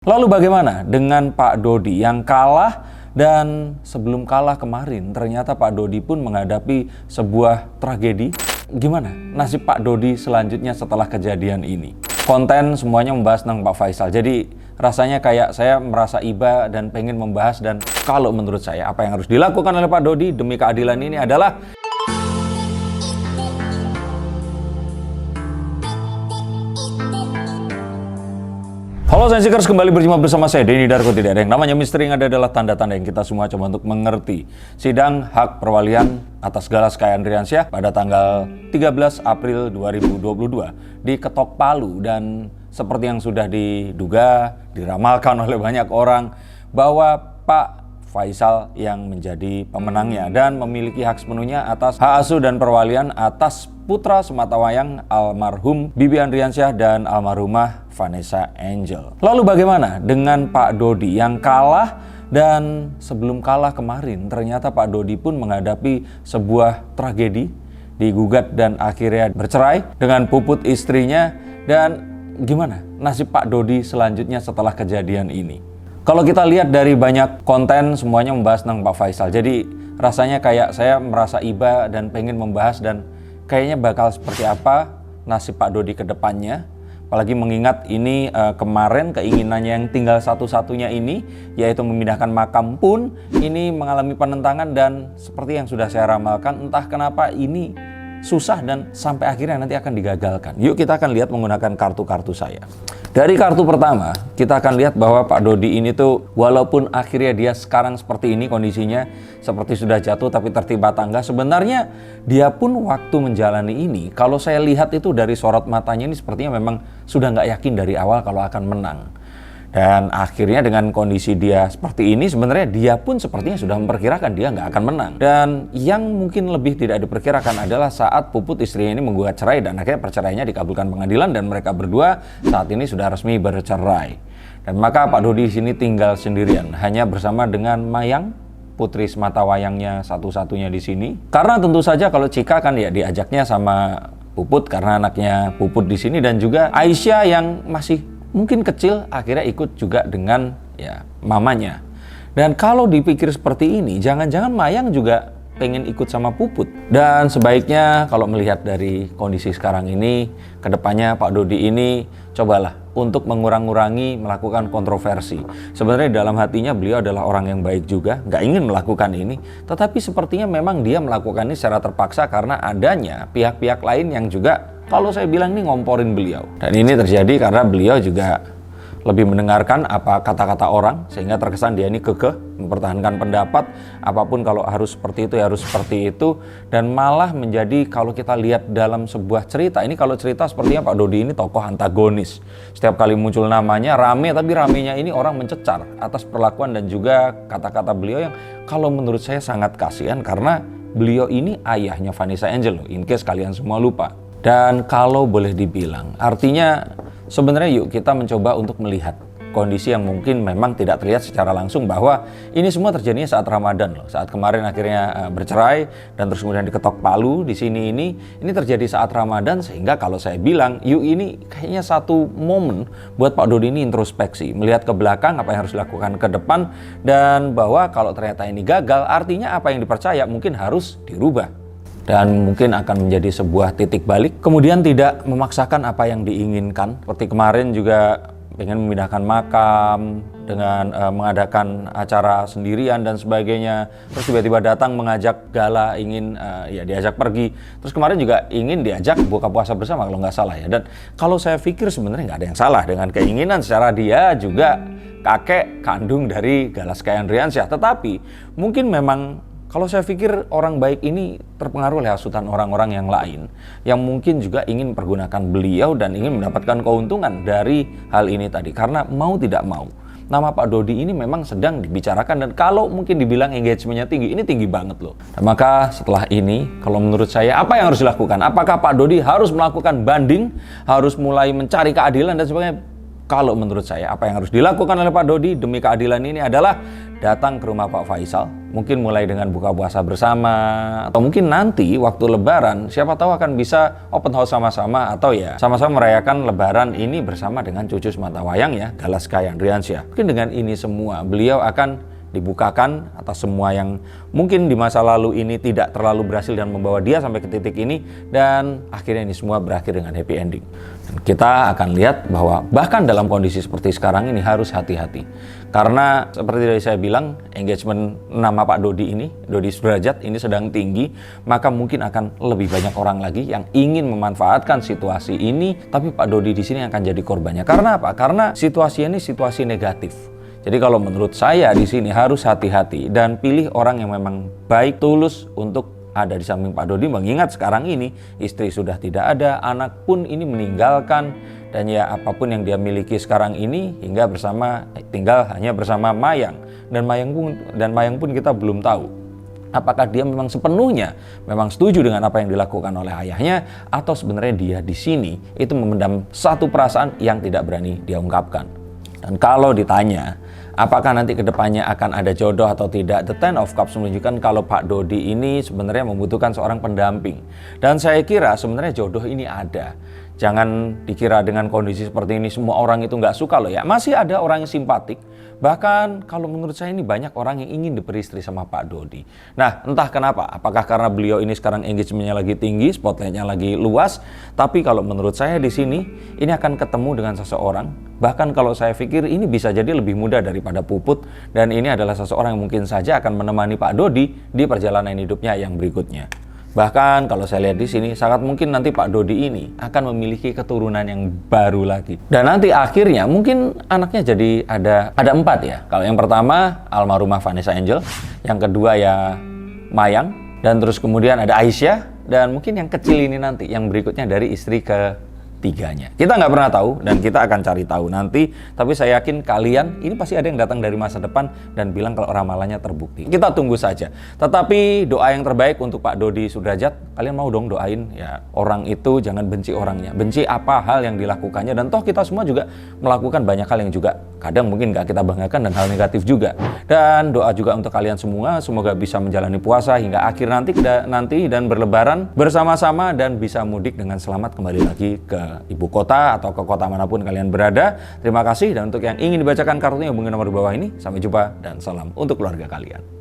Lalu bagaimana dengan Pak Dodi yang kalah dan sebelum kalah kemarin ternyata Pak Dodi pun menghadapi sebuah tragedi. Gimana nasib Pak Dodi selanjutnya setelah kejadian ini? Konten semuanya membahas tentang Pak Faisal. Jadi rasanya kayak saya merasa iba dan pengen membahas, dan kalau menurut saya apa yang harus dilakukan oleh Pak Dodi demi keadilan ini adalah halo Sensikers, kembali berjumpa bersama saya Denny Darko. Tidak ada yang namanya misteri, yang ada adalah tanda-tanda yang kita semua coba untuk mengerti. Sidang hak perwalian atas Galas K. Andriansyah pada tanggal 13 April 2022 diketok palu, dan seperti yang sudah diduga, diramalkan oleh banyak orang bahwa Pak Faisal yang menjadi pemenangnya dan memiliki hak sepenuhnya atas hak asuh dan perwalian atas putra sematawayang almarhum Bibi Andriansyah dan almarhumah Vanessa Angel. Lalu bagaimana dengan Pak Dodi yang kalah dan sebelum kalah kemarin ternyata Pak Dodi pun menghadapi sebuah tragedi, digugat dan akhirnya bercerai dengan puput istrinya. Dan gimana nasib Pak Dodi selanjutnya setelah kejadian ini? Kalau kita lihat dari banyak konten semuanya membahas tentang Pak Faisal. Jadi rasanya kayak saya merasa iba dan pengen membahas, dan kayaknya bakal seperti apa nasib Pak Dodi ke depannya. Apalagi mengingat ini kemarin keinginannya yang tinggal satu-satunya ini, yaitu memindahkan makam, pun ini mengalami penentangan, dan seperti yang sudah saya ramalkan, entah kenapa ini susah dan sampai akhirnya nanti akan digagalkan. Yuk kita akan lihat menggunakan kartu-kartu saya. Dari kartu pertama, kita akan lihat bahwa Pak Dodi ini tuh walaupun akhirnya dia sekarang seperti ini kondisinya, seperti sudah jatuh tapi tertimpa tangga, sebenarnya dia pun waktu menjalani ini, kalau saya lihat itu dari sorot matanya ini sepertinya memang sudah nggak yakin dari awal kalau akan menang. Dan akhirnya dengan kondisi dia seperti ini, sebenarnya dia pun sepertinya sudah memperkirakan dia nggak akan menang. Dan yang mungkin lebih tidak diperkirakan adalah saat puput istrinya ini menggugat cerai, dan akhirnya perceraiannya dikabulkan pengadilan, dan mereka berdua saat ini sudah resmi bercerai. Dan maka Pak Dodi di sini tinggal sendirian, hanya bersama dengan Mayang, putri sematawayangnya satu-satunya di sini. Karena tentu saja kalau Cika kan ya diajaknya sama Puput karena anaknya Puput di sini, dan juga Aisyah yang masih mungkin kecil akhirnya ikut juga dengan ya mamanya. Dan kalau dipikir seperti ini, jangan-jangan Mayang juga pengen ikut sama Puput. Dan sebaiknya kalau melihat dari kondisi sekarang ini, kedepannya Pak Dodi ini cobalah untuk mengurangi melakukan kontroversi. Sebenarnya dalam hatinya beliau adalah orang yang baik juga, nggak ingin melakukan ini, tetapi sepertinya memang dia melakukan ini secara terpaksa karena adanya pihak-pihak lain yang juga, kalau saya bilang ini ngomporin beliau. Dan ini terjadi karena beliau juga lebih mendengarkan apa kata-kata orang, sehingga terkesan dia ini kekeh mempertahankan pendapat, apapun kalau harus seperti itu ya harus seperti itu. Dan malah menjadi, kalau kita lihat dalam sebuah cerita, ini kalau cerita sepertinya Pak Dodi ini tokoh antagonis. Setiap kali muncul namanya rame, tapi ramenya ini orang mencecar atas perlakuan dan juga kata-kata beliau yang kalau menurut saya sangat kasihan, karena beliau ini ayahnya Vanessa Angel, in case kalian semua lupa. Dan kalau boleh dibilang, artinya sebenarnya yuk kita mencoba untuk melihat kondisi yang mungkin memang tidak terlihat secara langsung, bahwa ini semua terjadinya saat Ramadan loh. Saat kemarin akhirnya bercerai dan terus kemudian diketok palu di sini ini terjadi saat Ramadan, sehingga kalau saya bilang yuk ini kayaknya satu momen buat Pak Dodi ini introspeksi, melihat ke belakang apa yang harus dilakukan ke depan, dan bahwa kalau ternyata ini gagal, artinya apa yang dipercaya mungkin harus dirubah. Dan mungkin akan menjadi sebuah titik balik, kemudian tidak memaksakan apa yang diinginkan. Seperti kemarin juga pengen memindahkan makam dengan mengadakan acara sendirian dan sebagainya. Terus tiba-tiba datang mengajak gala, ingin ya diajak pergi. Terus kemarin juga ingin diajak buka puasa bersama kalau nggak salah ya. Dan kalau saya pikir sebenarnya nggak ada yang salah dengan keinginan, secara dia juga kakek kandung dari Galas K. Andriansyah. Tetapi mungkin memang kalau saya pikir orang baik ini terpengaruh oleh hasutan orang-orang yang lain yang mungkin juga ingin mempergunakan beliau dan ingin mendapatkan keuntungan dari hal ini tadi. Karena mau tidak mau, nama Pak Dodi ini memang sedang dibicarakan, dan kalau mungkin dibilang engagementnya tinggi, ini tinggi banget loh. Dan maka setelah ini, kalau menurut saya apa yang harus dilakukan? Apakah Pak Dodi harus melakukan banding, harus mulai mencari keadilan dan sebagainya? Kalau menurut saya apa yang harus dilakukan oleh Pak Dodi demi keadilan ini adalah datang ke rumah Pak Faisal, mungkin mulai dengan buka puasa bersama, atau mungkin nanti waktu Lebaran, siapa tahu akan bisa open house sama-sama, atau ya sama-sama merayakan Lebaran ini bersama dengan cucu sematawayang ya, Galas Kai Andriansyah. Mungkin dengan ini semua beliau akan dibukakan atas semua yang mungkin di masa lalu ini tidak terlalu berhasil dan membawa dia sampai ke titik ini, dan akhirnya ini semua berakhir dengan happy ending. Dan kita akan lihat bahwa bahkan dalam kondisi seperti sekarang ini harus hati-hati, karena seperti tadi saya bilang, engagement nama Pak Dodi ini, Dodi Sudrajat ini sedang tinggi, maka mungkin akan lebih banyak orang lagi yang ingin memanfaatkan situasi ini, tapi Pak Dodi di sini akan jadi korbannya. Karena apa? Karena situasi ini situasi negatif. Jadi kalau menurut saya di sini harus hati-hati dan pilih orang yang memang baik, tulus untuk ada di samping Pak Dodi, mengingat sekarang ini istri sudah tidak ada, anak pun ini meninggalkan, dan ya apapun yang dia miliki sekarang ini hingga tinggal hanya bersama Mayang, dan Mayang pun kita belum tahu apakah dia memang sepenuhnya memang setuju dengan apa yang dilakukan oleh ayahnya, atau sebenarnya dia di sini itu memendam satu perasaan yang tidak berani dia ungkapkan. Dan kalau ditanya apakah nanti kedepannya akan ada jodoh atau tidak, The Ten of Cups menunjukkan kalau Pak Dodi ini sebenarnya membutuhkan seorang pendamping. Dan saya kira sebenarnya jodoh ini ada. Jangan dikira dengan kondisi seperti ini semua orang itu nggak suka loh ya. Masih ada orang yang simpatik. Bahkan kalau menurut saya ini banyak orang yang ingin beristri sama Pak Dodi. Nah, entah kenapa. Apakah karena beliau ini sekarang engagementnya lagi tinggi, spotlightnya lagi luas. Tapi kalau menurut saya di sini, ini akan ketemu dengan seseorang. Bahkan kalau saya pikir ini bisa jadi lebih mudah daripada Puput. Dan ini adalah seseorang yang mungkin saja akan menemani Pak Dodi di perjalanan hidupnya yang berikutnya. Bahkan kalau saya lihat di sini, sangat mungkin nanti Pak Dodi ini akan memiliki keturunan yang baru lagi. Dan nanti akhirnya mungkin anaknya jadi ada 4 ya. Kalau yang pertama almarhumah Vanessa Angel, yang kedua ya Mayang, dan terus kemudian ada Aisyah, dan mungkin yang kecil ini nanti yang berikutnya dari istri ketiganya. Kita nggak pernah tahu dan kita akan cari tahu nanti. Tapi saya yakin kalian ini pasti ada yang datang dari masa depan dan bilang kalau ramalannya terbukti. Kita tunggu saja. Tetapi doa yang terbaik untuk Pak Dodi Sudrajat, kalian mau dong doain ya, orang itu jangan benci orangnya, benci apa hal yang dilakukannya. Dan toh kita semua juga melakukan banyak hal yang juga kadang mungkin nggak kita banggakan dan hal negatif juga. Dan doa juga untuk kalian semua, semoga bisa menjalani puasa hingga akhir nanti dan berlebaran bersama-sama dan bisa mudik dengan selamat kembali lagi ke ibu kota atau ke kota manapun kalian berada. Terima kasih, dan untuk yang ingin dibacakan kartunya hubungi nomor di bawah ini. Sampai jumpa dan salam untuk keluarga kalian.